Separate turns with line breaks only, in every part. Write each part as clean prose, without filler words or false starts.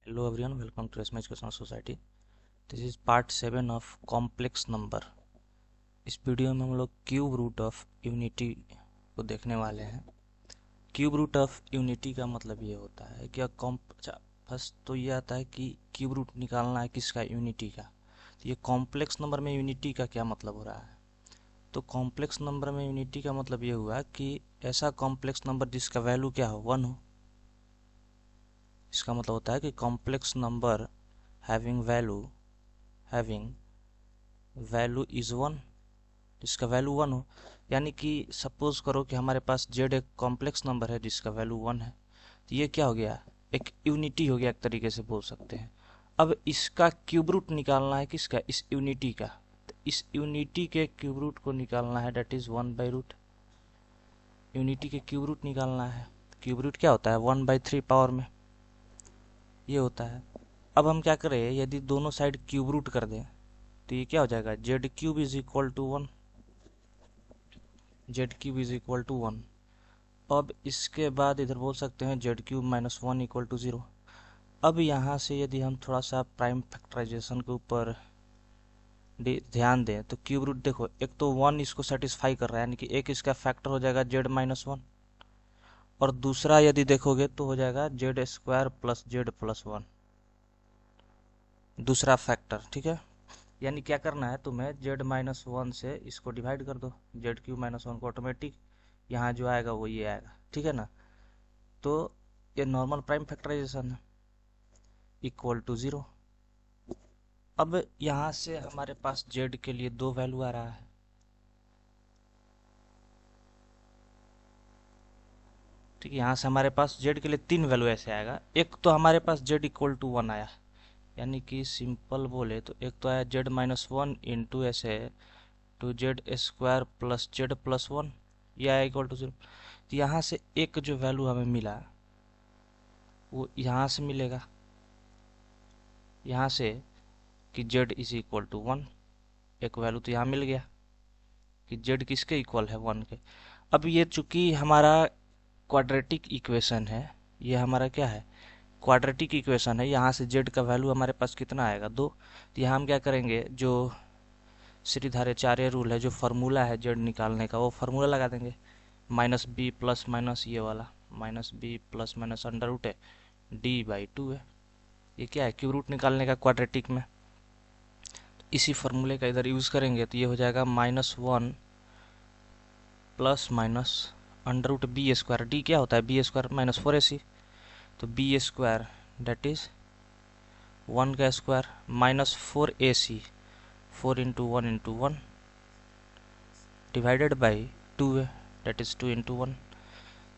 Hello everyone, welcome to SMH Educational Society. This is part 7 of complex number. इस video में हम लोग cube root of unity को देखने वाले हैं। क्यूब रूट ऑफ यूनिटी का मतलब ये होता है कि फर्स्ट तो ये आता है कि क्यूब रूट निकालना है किसका, यूनिटी का। तो ये कॉम्प्लेक्स नंबर में यूनिटी का क्या मतलब हो रहा है? तो कॉम्प्लेक्स नंबर में यूनिटी का मतलब ये हुआ कि ऐसा कॉम्प्लेक्स नंबर जिसका वैल्यू क्या हो, 1 हो। इसका मतलब होता है कि complex number having value is 1, जिसका वैल्यू 1 हो। यानी कि सपोज करो कि हमारे पास जेड एक कॉम्प्लेक्स नंबर है जिसका वैल्यू 1 है, तो ये क्या हो गया, एक यूनिटी हो गया, एक तरीके से बोल सकते हैं। अब इसका क्यूब रूट निकालना है किसका, इस यूनिटी का। तो इस यूनिटी के क्यूब रूट को निकालना है, डेट इज़ 1/रूट। यूनिटी के क्यूब रूट निकालना है। क्यूब रूट क्या होता है, 1/3 पावर में ये होता है। अब हम क्या करें, यदि दोनों साइड क्यूब रूट कर दें तो ये क्या हो जाएगा, Z cube is equal to 1। Z cube is equal to 1। अब इसके बाद इधर बोल सकते हैं जेड क्यूब -1 इक्वल टू 0। अब यहाँ से यदि हम थोड़ा सा प्राइम फैक्टराइजेशन के ऊपर ध्यान दें तो क्यूब रूट देखो, एक तो 1 इसको सेटिस्फाई कर रहा है, यानी कि एक इसका फैक्टर हो जाएगा जेड-1, और दूसरा यदि देखोगे तो हो जाएगा जेड² प्लस जेड+1, दूसरा फैक्टर। ठीक है, यानी क्या करना है तुम्हें, जेड-1 से इसको डिवाइड कर दो, जेड क्यूब -1 को, ऑटोमेटिक यहाँ जो आएगा वो ये आएगा। ठीक है ना, तो ये नॉर्मल प्राइम फैक्टराइजेशन है, इक्वल टू 0। अब यहाँ से हमारे पास जेड के लिए दो वैल्यू आ रहा है। ठीक है, यहाँ से हमारे पास जेड के लिए 3 वैल्यू ऐसे आएगा। एक तो हमारे पास जेड इक्वल टू 1 आया, यानी कि सिंपल बोले तो एक तो आया जेड-1 इंटू ऐसे टू जेड² प्लस जेड+1, ये आया इक्वल टू 0। तो यहाँ से एक जो वैल्यू हमें मिला वो यहाँ से मिलेगा, यहाँ से कि z इज इक्वल टू 1, एक वैल्यू तो यहाँ मिल गया कि z किसके इक्वल है, 1 के। अब ये चूंकि हमारा क्वाड्रेटिक इक्वेशन है, ये हमारा क्या है, क्वाड्रेटिक इक्वेशन है। यहाँ से z का वैल्यू हमारे पास कितना आएगा, 2। तो यहाँ हम क्या करेंगे, जो श्रीधाराचार्य रूल है, जो फार्मूला है z निकालने का, वो फार्मूला लगा देंगे, -b प्लस माइनस ये वाला, -b plus minus under root है d/2 है। ये क्या है, क्यूब रूट निकालने का क्वाड्रेटिक में। इसी फार्मूले का इधर यूज़ करेंगे तो ये हो जाएगा -1 plus minus under root b²। d क्या होता है, b² -4ac, तो b², डेट इज 1 का square -4ac, 4 into 1 into 1 divided by 2 है, डेट इज 2 इंटू 1।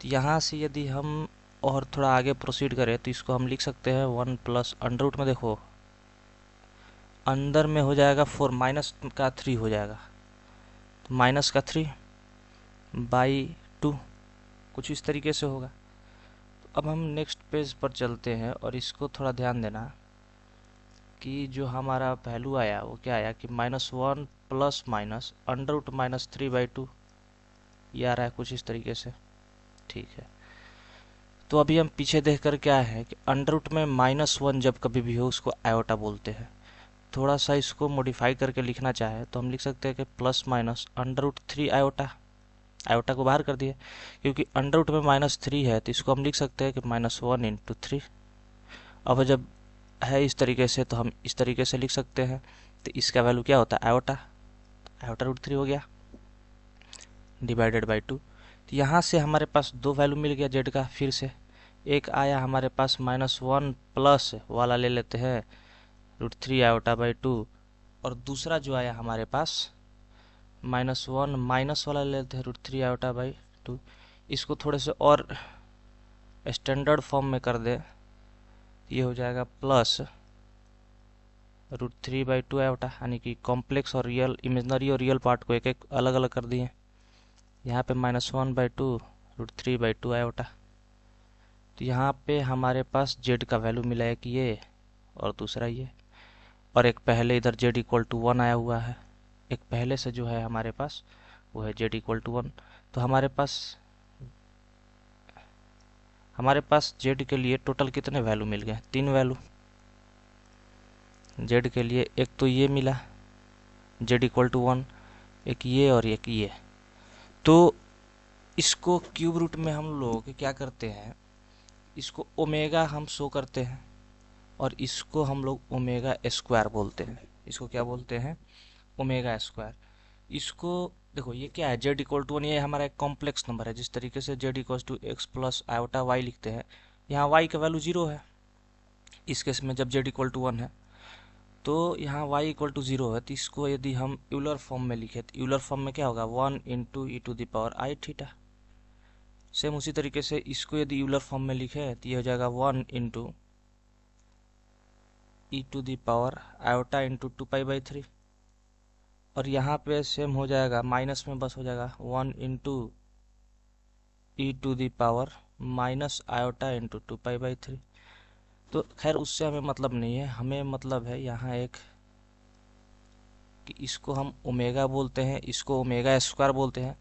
तो यहाँ से यदि हम और थोड़ा आगे प्रोसीड करें तो इसको हम लिख सकते हैं 1 प्लस अंडर रूट में, देखो अंदर में हो जाएगा 4, माइनस का 3 हो जाएगा, तो -3/2 कुछ इस तरीके से होगा। तो अब हम नेक्स्ट पेज पर चलते हैं और इसको थोड़ा ध्यान देना कि जो हमारा वैल्यू आया वो क्या आया कि -1 प्लस माइनस अंडर रूट -3/2, ये आ रहा है कुछ इस तरीके से। ठीक है, तो अभी हम पीछे देखकर क्या है कि अंडर रूट में -1 जब कभी भी हो उसको आयोटा बोलते हैं। थोड़ा सा इसको मॉडिफाई करके लिखना चाहे तो हम लिख सकते हैं कि plus minus under root 3 iota, आयोटा को बाहर कर दिए, क्योंकि अंडर रूट में -3 है तो इसको हम लिख सकते हैं कि -1 इंटू 3। अब जब है इस तरीके से तो हम इस तरीके से लिख सकते हैं, तो इसका वैल्यू क्या होता है, आयोटा, आयोटा √3 हो गया डिवाइडेड बाई 2। तो यहाँ से हमारे पास दो वैल्यू मिल गया जेड का। फिर से एक आया हमारे पास -1 प्लस वाला ले लेते हैं √3 आयोटा बाई 2, और दूसरा जो आया हमारे पास -1 माइनस वाला ले लेते हैं √3 आयोटा बाई 2। इसको थोड़े से और स्टैंडर्ड फॉर्म में कर दे, ये हो जाएगा प्लस √3/2 आयोटा, यानी कि कॉम्प्लेक्स और रियल, इमेजनरी और रियल पार्ट को एक एक अलग अलग कर दिए। यहाँ पे -1/2 √3/2 आयोटा। तो यहाँ पे हमारे पास जेड का वैल्यू मिला है कि ये, और दूसरा ये, और एक पहले इधर जेड इक्वल टू 1 आया हुआ है, एक पहले से जो है हमारे पास वो है जेड इक्वल टू 1। तो हमारे पास जेड के लिए टोटल कितने वैल्यू मिल गए, 3 वैल्यू। जेड के लिए एक तो ये मिला जेड इक्वल टू 1, एक ये और एक ये। तो इसको क्यूब रूट में हम लोग क्या करते हैं, इसको ओमेगा हम शो करते हैं और इसको हम लोग ओमेगा स्क्वायर बोलते हैं। इसको क्या बोलते हैं, ओमेगा स्क्वायर। इसको देखो ये क्या है, जेड इक्वल टू 1, ये हमारा एक कॉम्प्लेक्स नंबर है। जिस तरीके से Z equal to X plus iota Y लिखते हैं, यहाँ वाई का वैल्यू 0 है। इस केस में जब जेड इक्वल टू 1 है तो यहाँ y इक्वल टू 0 है। तो इसको यदि हम यूलर फॉर्म में लिखे तो यूलर फॉर्म में क्या होगा, 1 into E to the power I theta. Same उसी तरीके से इसको यदि यूलर फॉर्म में लिखे तो ये हो जाएगा 1 into E to the power iota into 2π/3। और यहाँ पे सेम हो जाएगा, माइनस में बस हो जाएगा 1 into E to the power minus iota into 2π/3। तो खैर उससे हमें मतलब नहीं है, हमें मतलब है यहाँ एक कि इसको हम ओमेगा बोलते हैं, इसको ओमेगा स्क्वायर बोलते हैं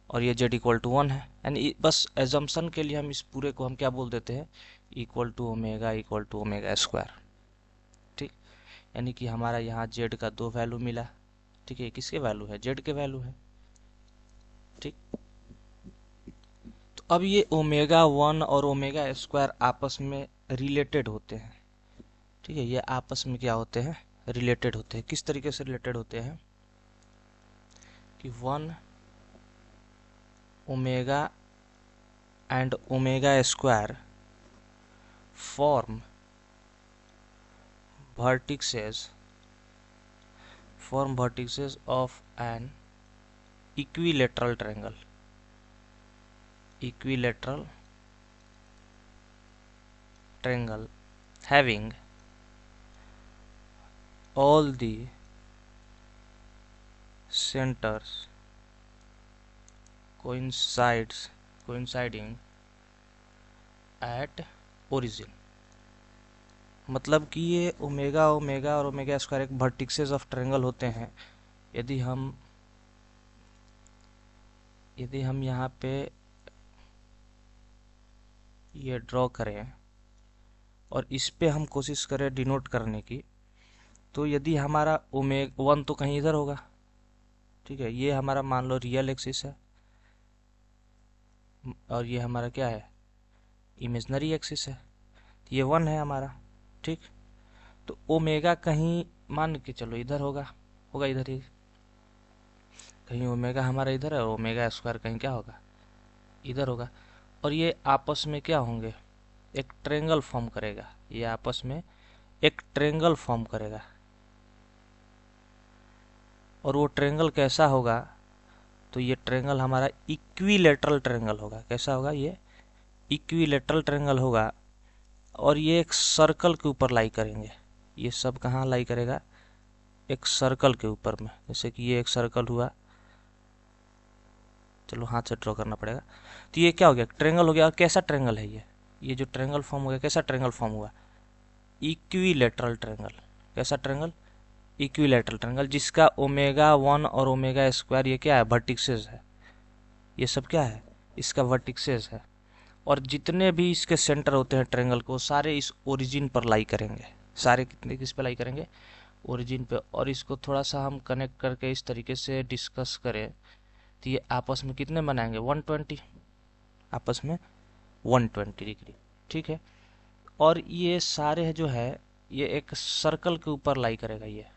और ये जेड इक्वल टू 1 है। यानी बस एजम्पशन के लिए हम इस पूरे को हम क्या बोल देते हैं, इक्वल टू ओमेगा स्क्वायर। ठीक, यानी कि हमारा यहाँ जेड का 2 वैल्यू मिला। ठीक है, किसके वैल्यू है, जेड के वैल्यू है। ठीक, तो अब ये ओमेगा 1 और ओमेगा स्क्वायर आपस में रिलेटेड होते हैं। ठीक है, ये आपस में क्या होते हैं, रिलेटेड होते हैं। किस तरीके से रिलेटेड होते हैं कि 1 omega and omega square form vertices of an equilateral triangle having all the centers coinciding at origin। मतलब कि ये ओमेगा और ओमेगा स्क्वायर एक वर्टिसेस ऑफ ट्रायंगल होते हैं। यदि हम यहाँ पे ये ड्रॉ करें और इस पे हम कोशिश करें डिनोट करने की, तो यदि हमारा ओमेगा 1 तो कहीं इधर होगा। ठीक है, ये हमारा मान लो रियल एक्सिस है और ये हमारा क्या है, इमेजनरी एक्सिस है। तो ये 1 है हमारा। ठीक, तो ओमेगा कहीं मान के चलो इधर होगा इधर ही कहीं ओमेगा हमारा इधर है और ओमेगा स्क्वायर कहीं क्या होगा, इधर होगा। और ये आपस में क्या होंगे, एक ट्रायंगल फॉर्म करेगा। ये आपस में एक ट्रायंगल फॉर्म करेगा और वो ट्रायंगल कैसा होगा, तो ये ट्रायंगल हमारा इक्विलेटरल ट्रायंगल होगा। कैसा होगा, ये इक्विलेटरल ट्रायंगल होगा और ये एक सर्कल के ऊपर लाई करेंगे। ये सब कहाँ लाई करेगा, एक सर्कल के ऊपर में। जैसे कि ये एक सर्कल हुआ, चलो हाथ से ड्रॉ करना पड़ेगा। तो ये क्या हो गया, ट्रायंगल हो गया। और कैसा ट्रायंगल है ये जो ट्रायंगल फॉर्म हो गया, कैसा ट्रायंगल फॉर्म हुआ, इक्विलेटरल ट्रायंगल। कैसा ट्रायंगल, इक्विलेटरल ट्रायंगल, जिसका ओमेगा 1 और ओमेगा स्क्वायर ये क्या है, वर्टिसेस है। ये सब क्या है, इसका वर्टिसेस है। और जितने भी इसके सेंटर होते हैं ट्रायंगल को, सारे इस ओरिजिन पर लाई करेंगे। सारे कितने किस पे लाई करेंगे, ओरिजिन पे। और इसको थोड़ा सा हम कनेक्ट करके इस तरीके से डिस्कस करें तो ये आपस में कितने बनाएंगे, 120, आपस में 120 डिग्री। ठीक है, और ये सारे जो है ये एक सर्कल के ऊपर लाई करेगा ये।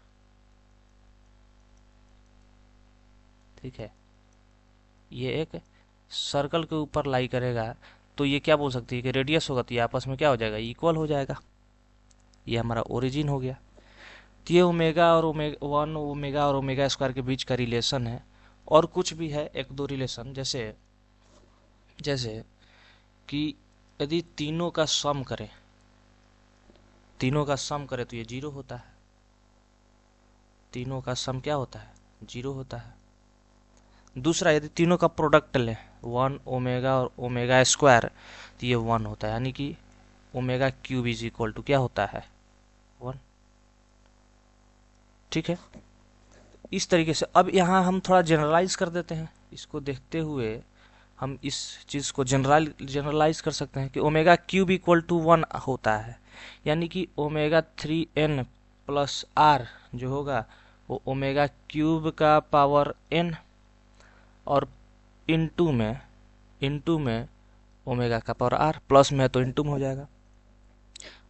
ठीक है, ये एक सर्कल के ऊपर लाई करेगा। तो ये क्या बोल सकती है कि रेडियस होगा, तो ये आपस में क्या हो जाएगा, इक्वल हो जाएगा। ये हमारा ओरिजिन हो गया। तो ये ओमेगा और ओमेगा 1 ओमेगा और ओमेगा स्क्वायर के बीच का रिलेशन है। और कुछ भी है, एक दो रिलेशन, जैसे कि यदि तीनों का सम करें तो ये 0 होता है। तीनों का सम क्या होता है, 0 होता है। दूसरा, यदि तीनों का प्रोडक्ट लें, 1 ओमेगा और ओमेगा स्क्वायर, तो ये 1 होता है। यानी कि omega cube is equal to क्या होता है, 1। ठीक है, इस तरीके से। अब यहाँ हम थोड़ा जनरलाइज कर देते हैं। इसको देखते हुए हम इस चीज़ को जनरलाइज कर सकते हैं कि ओमेगा क्यूब इक्वल टू 1 होता है। यानी कि ओमेगा 3n प्लस आर जो होगा वो ओमेगा क्यूब का पावर n और इनटू में ओमेगा का पावर आर, प्लस में है तो इनटू में हो जाएगा।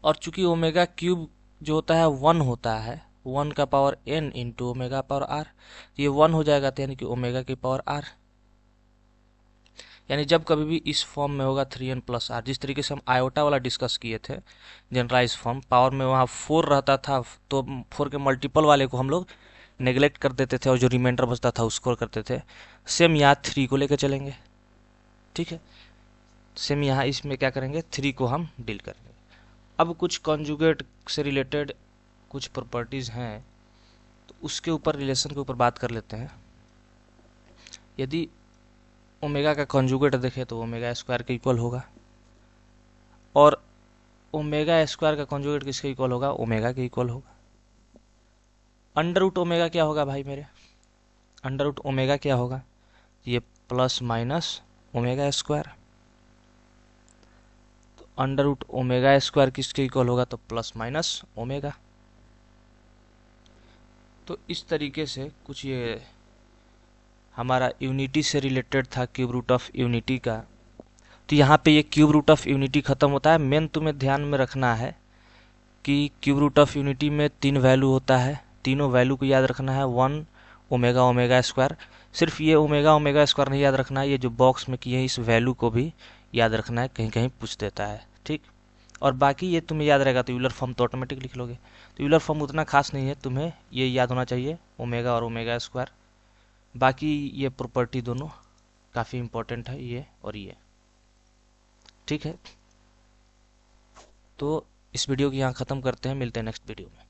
और चूंकि ओमेगा क्यूब जो होता है 1 होता है, 1 का power n into omega power R, ये 1 हो जाएगा, तो यानी कि ओमेगा की पावर आर। यानी जब कभी भी इस फॉर्म में होगा 3n प्लस आर, जिस तरीके से हम आयोटा वाला डिस्कस किए थे जनरलाइज फॉर्म, पावर में वहाँ 4 रहता था तो 4 के मल्टीपल वाले को हम लोग नेग्लेक्ट कर देते थे और जो रिमाइंडर बचता था उसको करते थे। सेम यहाँ 3 को लेकर चलेंगे, ठीक है। सेम यहाँ इसमें क्या करेंगे, 3 को हम डील करेंगे। अब कुछ कॉन्जुगेट से रिलेटेड कुछ प्रॉपर्टीज हैं तो उसके ऊपर, रिलेशन के ऊपर बात कर लेते हैं। यदि ओमेगा का कॉन्जुगेट देखें तो ओमेगा स्क्वायर के इक्वल होगा, और ओमेगा स्क्वायर का कॉन्जुगेट किसके इक्वल होगा, ओमेगा के इक्वल होगा। अंडर रूट ओमेगा क्या होगा भाई मेरे, अंडर रूट ओमेगा क्या होगा, ये प्लस माइनस ओमेगा स्क्वायर। तो अंडर रूट ओमेगा स्क्वायर किसके इक्वल होगा, तो प्लस माइनस ओमेगा। तो इस तरीके से कुछ ये हमारा यूनिटी से रिलेटेड था, क्यूब रूट ऑफ यूनिटी का। तो यहाँ पे ये क्यूब रूट ऑफ यूनिटी खत्म होता है। मेन तुम्हें ध्यान में रखना है कि क्यूब रूट ऑफ यूनिटी में 3 वैल्यू होता है, तीनों वैल्यू को याद रखना है, 1 ओमेगा ओमेगा स्क्वायर। सिर्फ ये ओमेगा ओमेगा स्क्वायर नहीं याद रखना है, ये जो बॉक्स में किए हैं इस वैल्यू को भी याद रखना है, कहीं कहीं पूछ देता है, ठीक। और बाकी ये तुम्हें याद रहेगा तो यूलर फॉर्म तो ऑटोमेटिक लिख लोगे। तो यूलर फॉर्म उतना खास नहीं है, तुम्हें ये याद होना चाहिए, ओमेगा और ओमेगा स्क्वायर। बाकी ये प्रॉपर्टी दोनों काफ़ी इंपॉर्टेंट है, ये और ये, ठीक है। तो इस वीडियो को यहाँ ख़त्म करते हैं, मिलते हैं नेक्स्ट वीडियो में।